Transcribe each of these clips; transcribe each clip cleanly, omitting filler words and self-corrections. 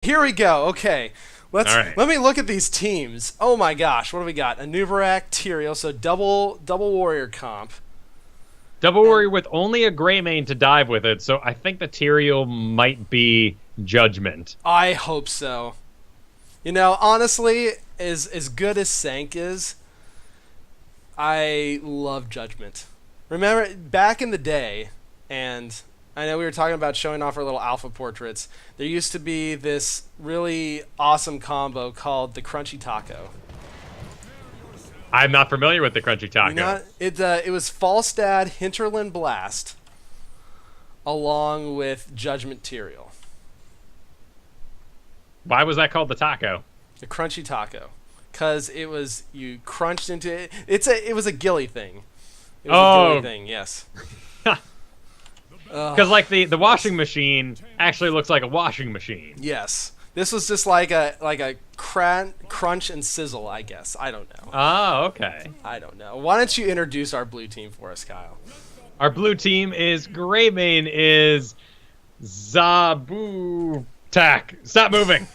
Here we go. Okay. All right. Let me look at these teams. Oh my gosh, what do we got? Anubarak, Tyrael, so double warrior comp. Double And Warrior with only a gray main to dive with it, so I think the Tyrael might be Judgment. I hope so. You know, honestly, as good as Sank is, I love Judgment. Remember back in the day, and I know we were talking about showing off our little alpha portraits. There used to be this really awesome combo called the Crunchy Taco. I'm not familiar with the Crunchy Taco. You know, it was Falstad Hinterland Blast along with Judgment Tyrael. Why was that called the taco? The Crunchy Taco. Because it was, you crunched into it. It was a gilly thing. It was a gilly Oh, thing, yes. because like the washing machine actually looks like a washing machine. Yes. This was just like a crunch and sizzle, I guess. I don't know. Oh, okay. I don't know. Why don't you introduce our blue team for us, Kyle? Our blue team is gray main is Zabu Tak. Stop moving.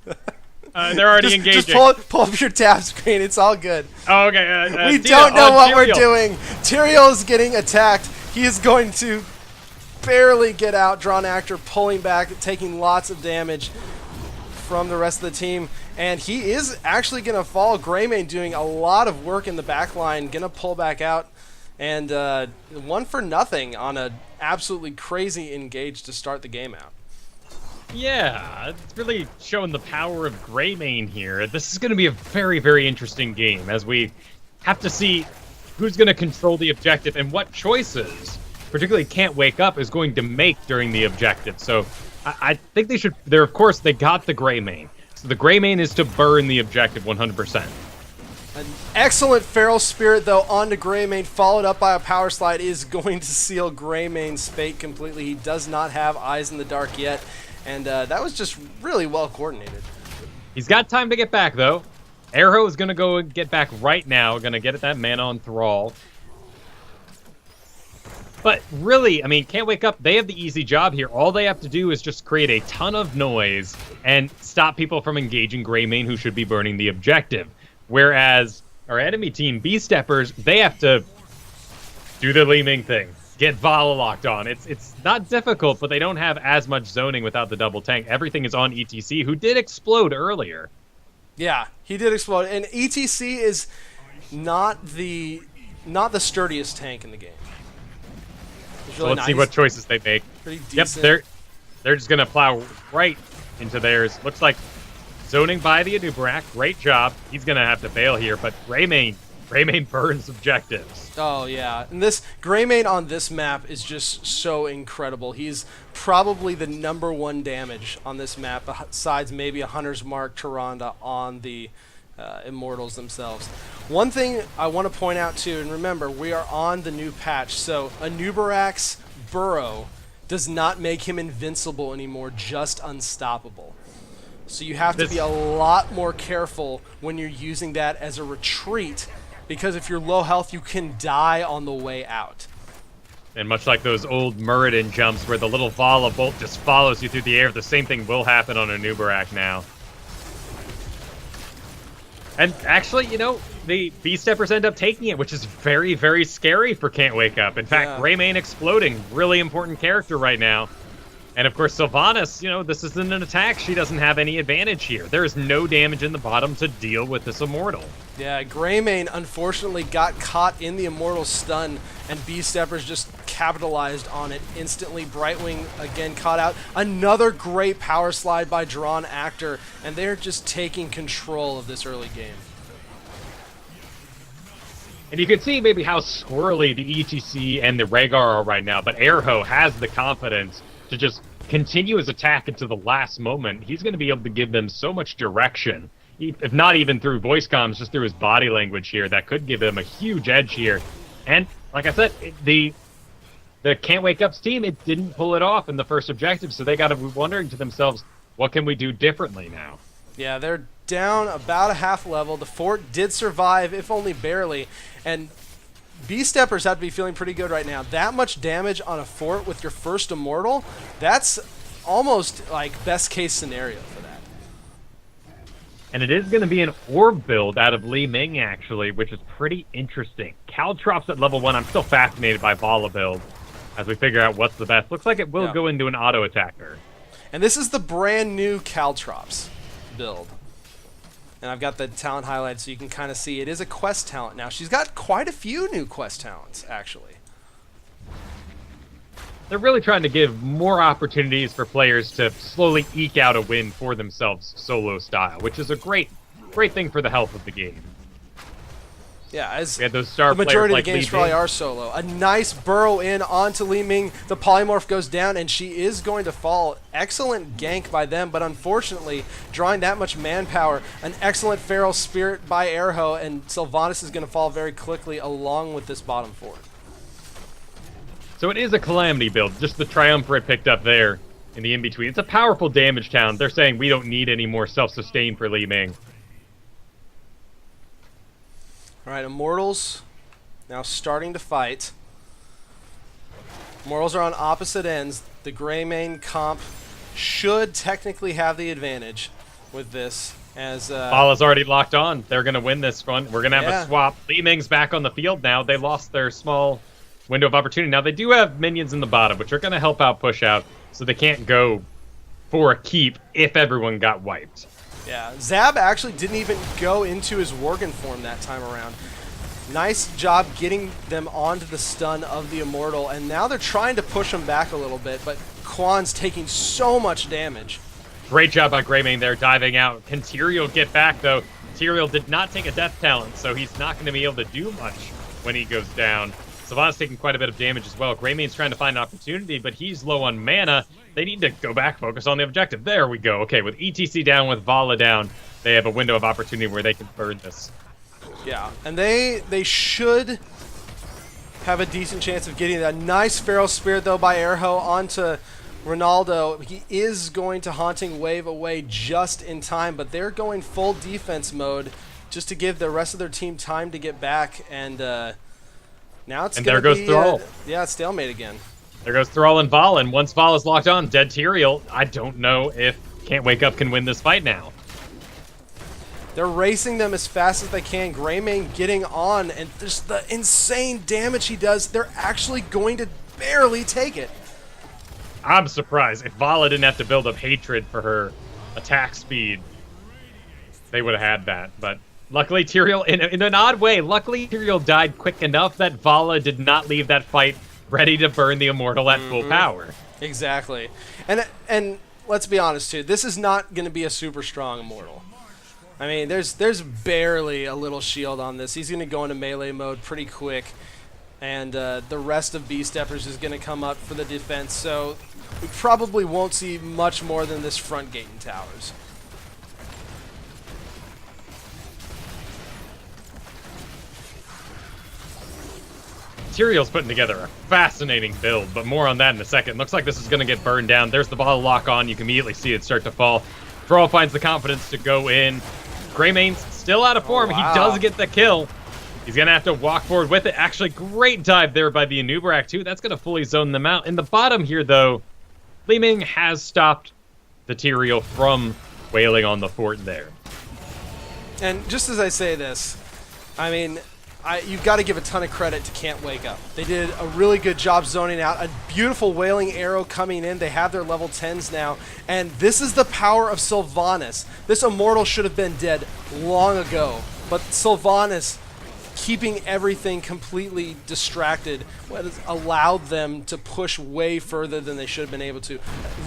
They're already engaging. Just pull up your tab screen. It's all good. Oh, okay. We don't know what we're Tyrael. doing. Tyrael is getting attacked. He is going to barely get out. Drawn actor pulling back, taking lots of damage from the rest of the team. And he is actually going to fall. Greymane doing a lot of work in the back line. Going to pull back out. And 1-0 on a absolutely crazy engage to start the game out. Yeah, it's really showing the power of Greymane here. This is going to be a very, very interesting game as we have to see who's going to control the objective and what choices, particularly Can't Wake Up, is going to make during the objective. So I think they should, of course, they got the Greymane. So the Greymane is to burn the objective 100%. An excellent Feral Spirit, though, onto Greymane, followed up by a Power Slide, is going to seal Greymane's fate completely. He does not have Eyes in the Dark yet. And that was just really well coordinated. He's got time to get back, though. Arrow is going to go and get back right now. Going to get at that mana on Thrall. But really, I mean, Can't Wake Up, they have the easy job here. All they have to do is just create a ton of noise and stop people from engaging Greymane, who should be burning the objective. Whereas our enemy team, B-Steppers, they have to do the Li Ming thing. Get Vala locked on. It's not difficult, but they don't have as much zoning without the double tank. Everything is on ETC, who did explode earlier. Yeah, he did explode. And ETC is not the sturdiest tank in the game. It's So really let's see nice. what choices they make. Pretty Yep, decent. they're just gonna plow right into theirs. Looks like zoning by the Anubarak. Great job. He's gonna have to bail here, but Greymane burns objectives. Oh, yeah. And this Greymane on this map is just so incredible. He's probably the #1 damage on this map, besides maybe a Hunter's Mark, Tyrande on the Immortals themselves. One thing I want to point out, too, and remember, we are on the new patch, so Anubarak's Burrow does not make him invincible anymore, just unstoppable. So you have to be a lot more careful when you're using that as a retreat, because if you're low health, you can die on the way out. And much like those old Muradin jumps where the little Vala bolt just follows you through the air, the same thing will happen on Anubarak now. And actually, you know, the B-Steppers end up taking it, which is very, very scary for Can't Wake Up. In fact, Yeah. Greymane exploding, really important character right now. And of course, Sylvanas, you know, this isn't an attack. She doesn't have any advantage here. There is no damage in the bottom to deal with this Immortal. Yeah, Greymane unfortunately got caught in the Immortal stun, and B-Steppers just capitalized on it instantly. Brightwing again caught out. Another great power slide by Drawn Actor, and they're just taking control of this early game. And you can see maybe how squirrely the ETC and the Rhaegar are right now, but Erho has the confidence to just continue his attack into the last moment. He's going to be able to give them so much direction, if not even through voice comms, just through his body language here. That could give him a huge edge here. And like I said, the Can't Wake Up's team, it didn't pull it off in the first objective, so they got to be wondering to themselves, what can we do differently now? Yeah, they're down about a half level. The fort did survive, if only barely, and B-Steppers have to be feeling pretty good right now. That much damage on a fort with your first Immortal, that's almost like best case scenario for that. And it is going to be an orb build out of Li Ming, actually, which is pretty interesting. Caltrops at level 1. I'm still fascinated by Vala build as we figure out what's the best. Looks like it will go into an auto attacker. And this is the brand new Caltrops build. And I've got the talent highlighted so you can kind of see it is a quest talent now. She's got quite a few new quest talents, actually. They're really trying to give more opportunities for players to slowly eke out a win for themselves solo style, which is a great thing for the health of the game. Yeah, as we had those star the majority players of the like games probably are solo. A nice burrow in onto Li Ming. The polymorph goes down, and she is going to fall. Excellent gank by them, but unfortunately, drawing that much manpower, an excellent feral spirit by Erho, and Sylvanas is going to fall very quickly along with this bottom fort. So it is a Calamity build, just the Triumvirate picked up there in the in-between. It's a powerful damage town. They're saying we don't need any more self-sustain for Li Ming. All right, Immortals now starting to fight. Immortals are on opposite ends. The Greymane comp should technically have the advantage with this. As Vala's already locked on. They're going to win this one. We're going to have a swap. Li Ming's back on the field now. They lost their small window of opportunity. Now, they do have minions in the bottom, which are going to help out push out, so they can't go for a keep if everyone got wiped. Yeah, Zab actually didn't even go into his Worgen form that time around. Nice job getting them onto the stun of the Immortal, and now they're trying to push him back a little bit, but Quan's taking so much damage. Great job by Greymane there, diving out. Can Tyrael get back, though? Tyrael did not take a death talent, so he's not going to be able to do much when he goes down. Sylvanas taking quite a bit of damage as well. Greymane's trying to find an opportunity, but he's low on mana. They need to go back, focus on the objective. There we go. Okay, with ETC down, with Vala down, they have a window of opportunity where they can burn this. Yeah, and they should have a decent chance of getting that. Nice Feral Spirit, though, by Erho onto Ronaldo. He is going to Haunting Wave away just in time, but they're going full defense mode just to give the rest of their team time to get back, and now it's there goes Thrall. Yeah, it's stalemate again. There goes Thrall and Vala, and once Vala's locked on, dead Tyrael. I don't know if Can't Wake Up can win this fight now. They're racing them as fast as they can. Greymane getting on, and just the insane damage he does, they're actually going to barely take it. I'm surprised. If Vala didn't have to build up hatred for her attack speed, they would have had that, but luckily, Tyrael, in an odd way, luckily Tyrael died quick enough that Vala did not leave that fight ready to burn the Immortal at full power. Exactly. And let's be honest, too. This is not going to be a super strong Immortal. I mean, there's barely a little shield on this. He's going to go into melee mode pretty quick, and the rest of B-Steppers is going to come up for the defense, so we probably won't see much more than this front gate and towers. Tyrael's putting together a fascinating build, but more on that in a second. Looks like this is going to get burned down. There's the ball lock on. You can immediately see it start to fall. Thrall finds the confidence to go in. Greymane's still out of form. Wow. He does get the kill. He's going to have to walk forward with it. Actually, great dive there by the Anubarak, too. That's going to fully zone them out. In the bottom here, though, Li Ming has stopped the Tyrael from wailing on the fort there. And just as I say this, I mean, you've got to give a ton of credit to Can't Wake Up. They did a really good job zoning out. A beautiful Wailing Arrow coming in. They have their level 10s now. And this is the power of Sylvanas. This Immortal should have been dead long ago. But Sylvanas, keeping everything completely distracted, has allowed them to push way further than they should have been able to.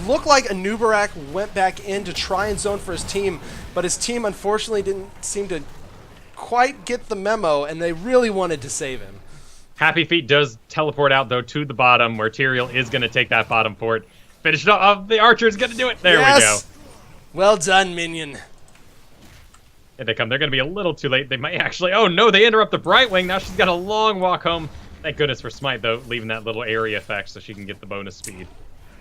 Looked like Anubarak went back in to try and zone for his team, but his team unfortunately didn't seem to quite get the memo, and they really wanted to save him. Happy Feet does teleport out, though, to the bottom, where Tyrael is going to take that bottom fort. Finish it off. The Archer's going to do it. There we go. Well done, minion. Here they come. They're going to be a little too late. They might actually... Oh, no, they interrupt the Brightwing. Now she's got a long walk home. Thank goodness for Smite, though, leaving that little area effect so she can get the bonus speed.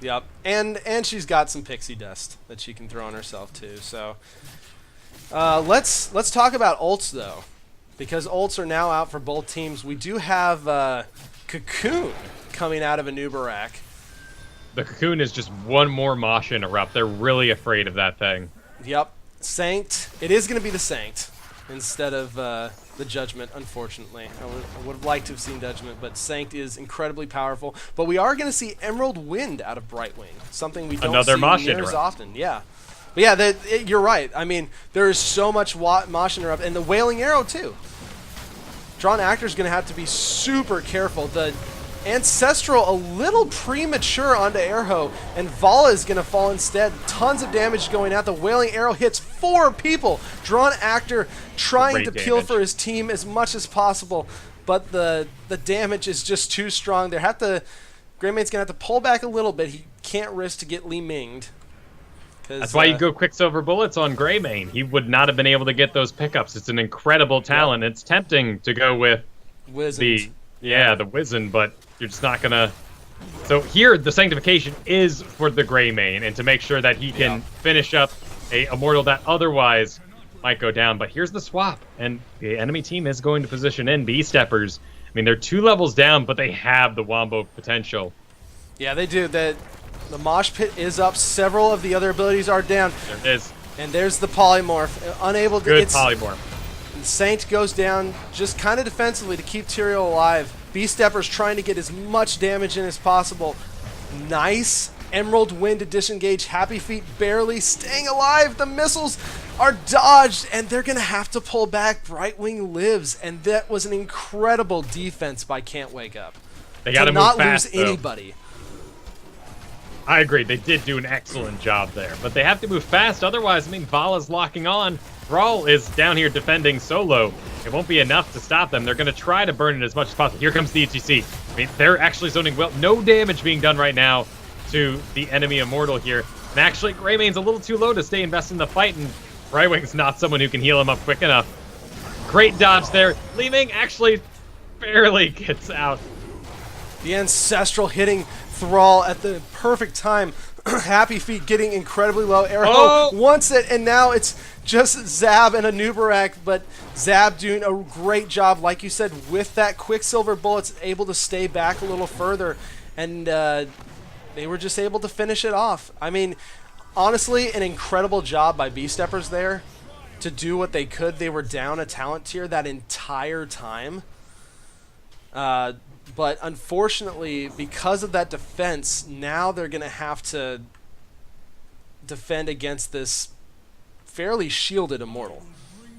Yep. And she's got some pixie dust that she can throw on herself, too, so... let's talk about ults, though, because ults are now out for both teams. We do have Cocoon coming out of Anubarak. The Cocoon is just one more Mosh interrupt. They're really afraid of that thing. Yep. Sanct. It is going to be the Sanct instead of the Judgment, unfortunately. I would have liked to have seen Judgment, but Sanct is incredibly powerful. But we are going to see Emerald Wind out of Brightwing, something we don't see near as often. Yeah. But yeah, you're right. I mean, there is so much Mosh interrupt, and the Wailing Arrow, too. Drawn Actor's going to have to be super careful. The Ancestral a little premature onto Airho, and Vala is going to fall instead. Tons of damage going out. The Wailing Arrow hits 4 people. Drawn Actor trying to peel for his team as much as possible, but the damage is just too strong. Greymane's going to have to pull back a little bit. He can't risk to get Li Minged. That's why you go Quicksilver Bullets on Greymane. He would not have been able to get those pickups. It's an incredible talent. Yep. It's tempting to go with Wizened. the Wizened, but you're just not going to... So here, the Sanctification is for the Greymane, and to make sure that he can finish up a Immortal that otherwise might go down. But here's the swap, and the enemy team is going to position in B-Steppers. I mean, they're 2 levels down, but they have the Wombo potential. Yeah, they do. The Mosh Pit is up. Several of the other abilities are down. There it is. And there's the Polymorph. Unable to... Good Polymorph. Saint goes down just kind of defensively to keep Tyrael alive. B-Stepper's trying to get as much damage in as possible. Nice. Emerald Wind to disengage. Happy Feet barely staying alive. The missiles are dodged, and they're going to have to pull back. Brightwing lives, and that was an incredible defense by Can't Wake Up. They got to not lose anybody. I agree. They did do an excellent job there, but they have to move fast. Otherwise, I mean, Vala's locking on. Thrall is down here defending solo. It won't be enough to stop them. They're going to try to burn it as much as possible. Here comes the ETC. I mean, they're actually zoning well. No damage being done right now to the enemy Immortal here. And actually, Greymane's a little too low to stay invested in the fight, and Brightwing's not someone who can heal him up quick enough. Great dodge there. Li Ming actually barely gets out. The Ancestral hitting Thrall at the perfect time. Happy Feet getting incredibly low. Airho wants it, and now it's just Zab and Anubarak, but Zab doing a great job, like you said, with that Quicksilver Bullets, able to stay back a little further, and they were just able to finish it off. I mean, honestly, an incredible job by B-Steppers there to do what they could. They were down a talent tier that entire time. But unfortunately, because of that defense, now they're going to have to defend against this fairly shielded Immortal.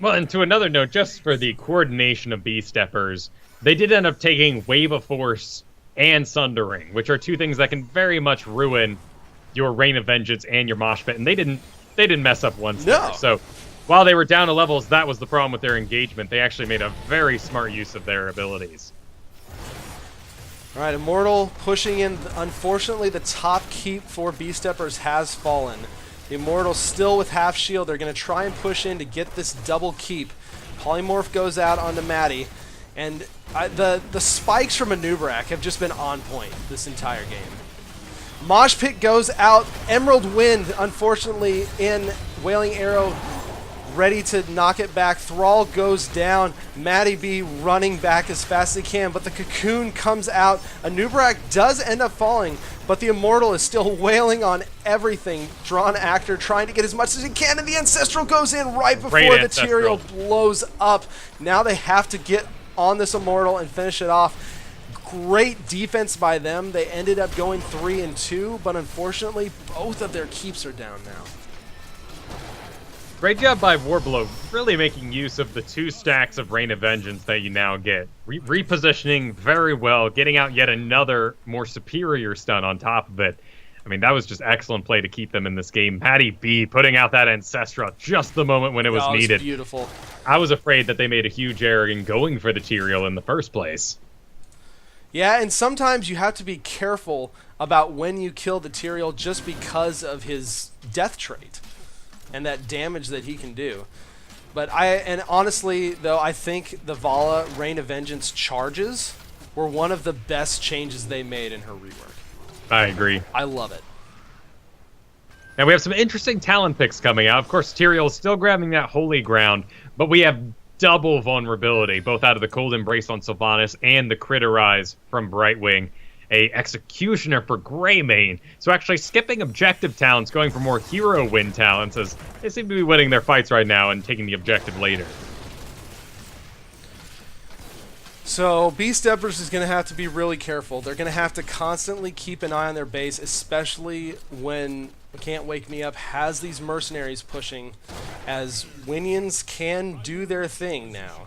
Well, and to another note, just for the coordination of B-Steppers, they did end up taking Wave of Force and Sundering, which are 2 things that can very much ruin your Rain of Vengeance and your Mosh Pit, and they didn't mess up once. No. So while they were down to levels, that was the problem with their engagement. They actually made a very smart use of their abilities. All right, Immortal pushing in. Unfortunately, the top keep for B-Steppers has fallen. The Immortal still with half shield. They're going to try and push in to get this double keep. Polymorph goes out onto Maddie, and the spikes from Anubarak have just been on point this entire game. Mosh Pit goes out. Emerald Wind, unfortunately, in Wailing Arrow, ready to knock it back. Thrall goes down. Maddie B running back as fast as he can, but the Cocoon comes out. Anubarak does end up falling, but the Immortal is still wailing on everything. Drawn Actor trying to get as much as he can, and the Ancestral goes in right before the Tyrael blows up. Now they have to get on this Immortal and finish it off. Great defense by them. They ended up going 3-2, but unfortunately, both of their keeps are down now. Great job by Warblow, really making use of the 2 stacks of Rain of Vengeance that you now get. Repositioning very well, getting out yet another more superior stun on top of it. I mean, that was just excellent play to keep them in this game. Patty B putting out that Ancestral just the moment when it was needed. Was beautiful. I was afraid that they made a huge error in going for the Tyrael in the first place. Yeah, and sometimes you have to be careful about when you kill the Tyrael just because of his death trait and that damage that he can do. But honestly, though, I think the Vala Rain of Vengeance charges were one of the best changes they made in her rework. I agree. I love it. Now we have some interesting talent picks coming out. Of course, Tyrael is still grabbing that Holy Ground, but we have double vulnerability, both out of the Cold Embrace on Sylvanas and the Critterize from Brightwing. a Executioner for Greymane. So actually skipping objective talents, going for more hero win talents, as they seem to be winning their fights right now and taking the objective later. So Beast Steppers is going to have to be really careful. They're going to have to constantly keep an eye on their base, especially when Can't Wake Me Up has these mercenaries pushing, as Winions can do their thing now.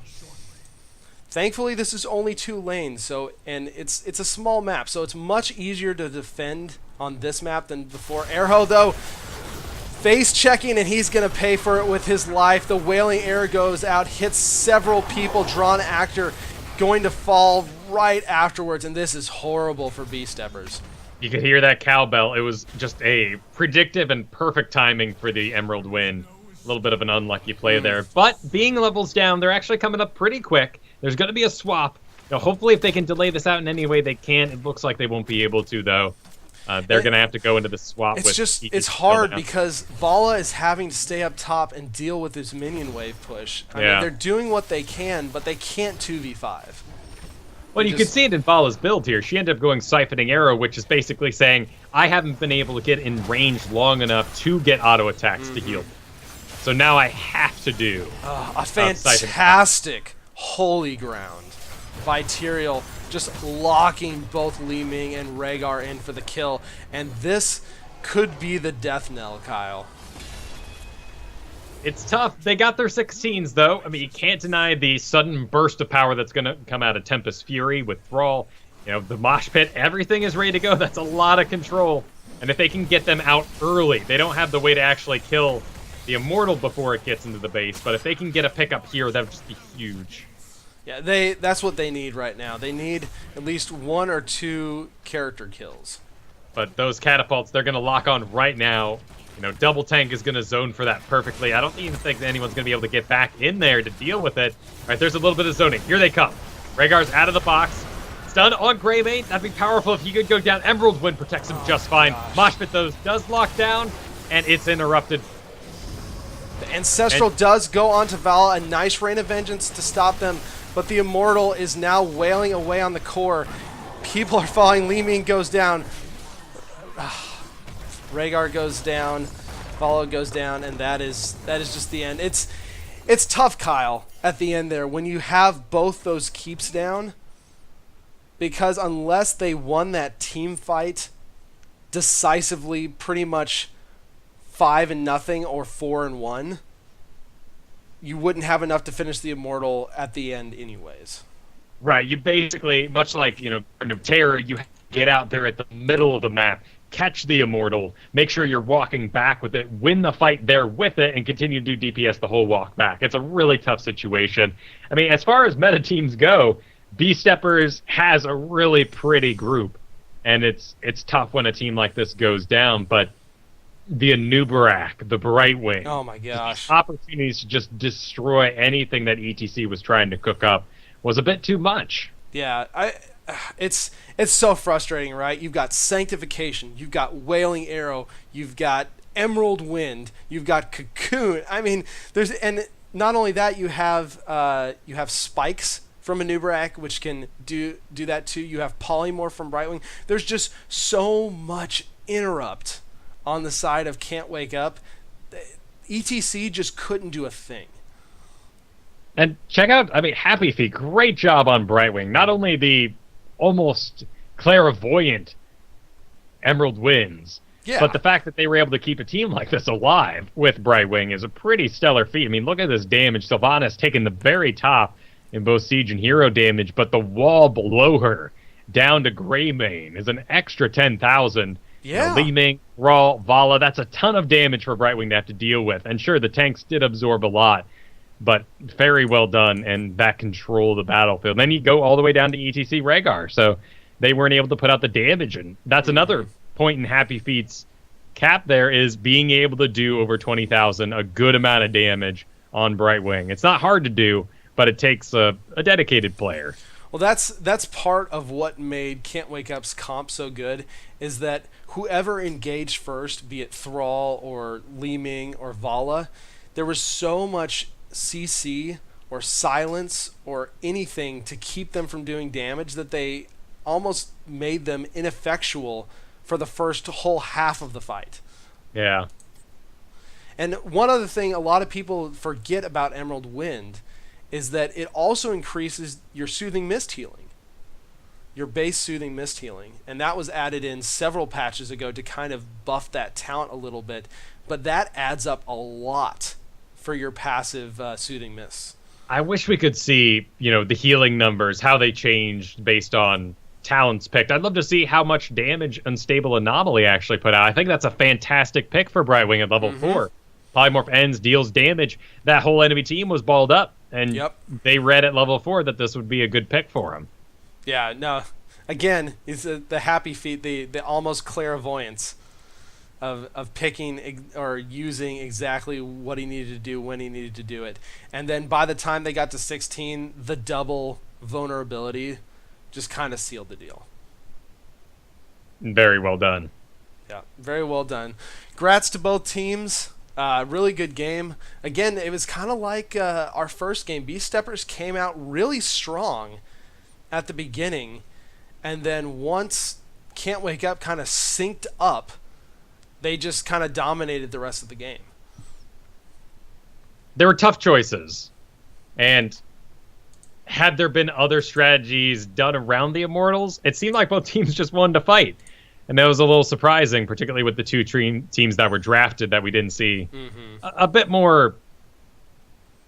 Thankfully, this is only 2 lanes, and it's a small map, so it's much easier to defend on this map than before. Erho, though, face checking, and he's going to pay for it with his life. The Wailing Arrow goes out, hits several people. Drawn Actor going to fall right afterwards, and this is horrible for Beast Steppers. You could hear that cowbell. It was just a predictive and perfect timing for the Emerald win. A little bit of an unlucky play there. But being levels down, they're actually coming up pretty quick. There's going to be a swap. Now, hopefully, if they can delay this out in any way they can. It looks like they won't be able to, though. They're going to have to go into the swap. It's hard because Vala is having to stay up top and deal with this minion wave push. I mean, they're doing what they can, but they can't 2v5. Well, you can see it in Vala's build here. She ended up going Siphoning Arrow, which is basically saying, I haven't been able to get in range long enough to get auto attacks to heal. So now I have to do a fantastic holy ground. Viterial just locking both Li Ming and Rhaegar in for the kill. And this could be the death knell, Kyle. It's tough. They got their 16s, though. I mean, you can't deny the sudden burst of power that's going to come out of Tempest Fury with Thrall. You know, the Mosh Pit, everything is ready to go. That's a lot of control. And if they can get them out early, they don't have the way to actually kill the Immortal before it gets into the base. But if they can get a pickup here, that would just be huge. Yeah, that's what they need right now. They need at least 1 or 2 character kills. But those catapults, they're going to lock on right now. You know, Double Tank is going to zone for that perfectly. I don't even think that anyone's going to be able to get back in there to deal with it. All right, there's a little bit of zoning. Here they come. Rhaegar's out of the box. Stun on Greymane. That'd be powerful if he could go down. Emerald Wind protects him just fine. Mosh Pit, though, does lock down, and it's interrupted. The Ancestral does go onto Vala. A nice Rain of Vengeance to stop them. But the Immortal is now wailing away on the core. People are falling. Li Ming goes down. Rhaegar goes down. Vala goes down, and that is just the end. It's tough, Kyle, at the end there when you have both those keeps down, because unless they won that team fight decisively, pretty much 5-0 or 4-1. You wouldn't have enough to finish the Immortal at the end anyways. Right, you basically, much like, you know, Terror, you get out there at the middle of the map, catch the Immortal, make sure you're walking back with it, win the fight there with it, and continue to do DPS the whole walk back. It's a really tough situation. I mean, as far as meta teams go, Beast Steppers has a really pretty group, and it's tough when a team like this goes down, but the Anubarak, the Brightwing. Oh my gosh. Opportunities to just destroy anything that ETC was trying to cook up was a bit too much. Yeah, it's so frustrating, right? You've got Sanctification, you've got Wailing Arrow, you've got Emerald Wind, you've got Cocoon. I mean, and not only that, you have Spikes from Anubarak, which can do that too. You have Polymorph from Brightwing. There's just so much interrupt on the side of Can't Wake Up. ETC just couldn't do a thing. And check out, I mean, Happy Feet, great job on Brightwing. Not only the almost clairvoyant Emerald Winds, but the fact that they were able to keep a team like this alive with Brightwing is a pretty stellar feat. I mean, look at this damage. Sylvanas taking the very top in both Siege and Hero damage, but the wall below her, down to Greymane, is an extra 10,000. Yeah. Li Ming, Thrall, Vala, that's a ton of damage for Brightwing to have to deal with. And sure, the tanks did absorb a lot, but very well done, and that control the battlefield. Then you go all the way down to ETC Rhaegar, so they weren't able to put out the damage, and that's another point in Happy Feet's cap there, is being able to do over 20,000, a good amount of damage on Brightwing. It's not hard to do, but it takes a dedicated player. Well, that's part of what made Can't Wake Up's comp so good, is that whoever engaged first, be it Thrall or Li Ming or Vala, there was so much CC or silence or anything to keep them from doing damage that they almost made them ineffectual for the first whole half of the fight. Yeah. And one other thing a lot of people forget about Emerald Wind is that it also increases your Soothing Mist healing, your base Soothing Mist healing. And that was added in several patches ago to kind of buff that talent a little bit. But that adds up a lot for your passive Soothing Mists. I wish we could see, the healing numbers, how they changed based on talents picked. I'd love to see how much damage Unstable Anomaly actually put out. I think that's a fantastic pick for Brightwing at level 4. Polymorph ends, deals damage. That whole enemy team was balled up, and they read at level 4 that this would be a good pick for him. Yeah, no. Again, it's the happy feat, the almost clairvoyance of picking or using exactly what he needed to do when he needed to do it. And then by the time they got to 16, the double vulnerability just kind of sealed the deal. Very well done. Yeah, very well done. Grats to both teams. Really good game. Again, it was kind of like our first game. Beast Steppers came out really strong at the beginning, and then once Can't Wake Up kind of synced up, they just kind of dominated the rest of the game. There were tough choices, and had there been other strategies done around the Immortals, it seemed like both teams just wanted to fight. And that was a little surprising, particularly with the two teams that were drafted that we didn't see. A bit more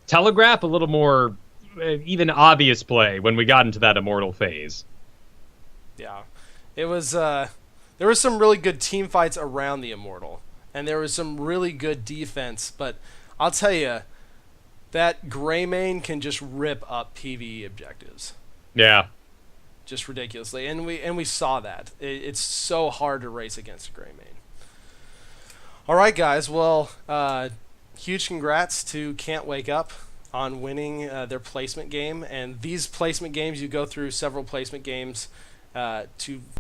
telegraph, a little more even obvious play when we got into that Immortal phase. Yeah. It was there was some really good team fights around the Immortal, and there was some really good defense, but I'll tell you, that Greymane can just rip up PvE objectives. Yeah. Just ridiculously, and we saw that. It's so hard to race against a Greymane. All right, guys. Well, huge congrats to Can't Wake Up on winning their placement game. And these placement games, you go through several placement games to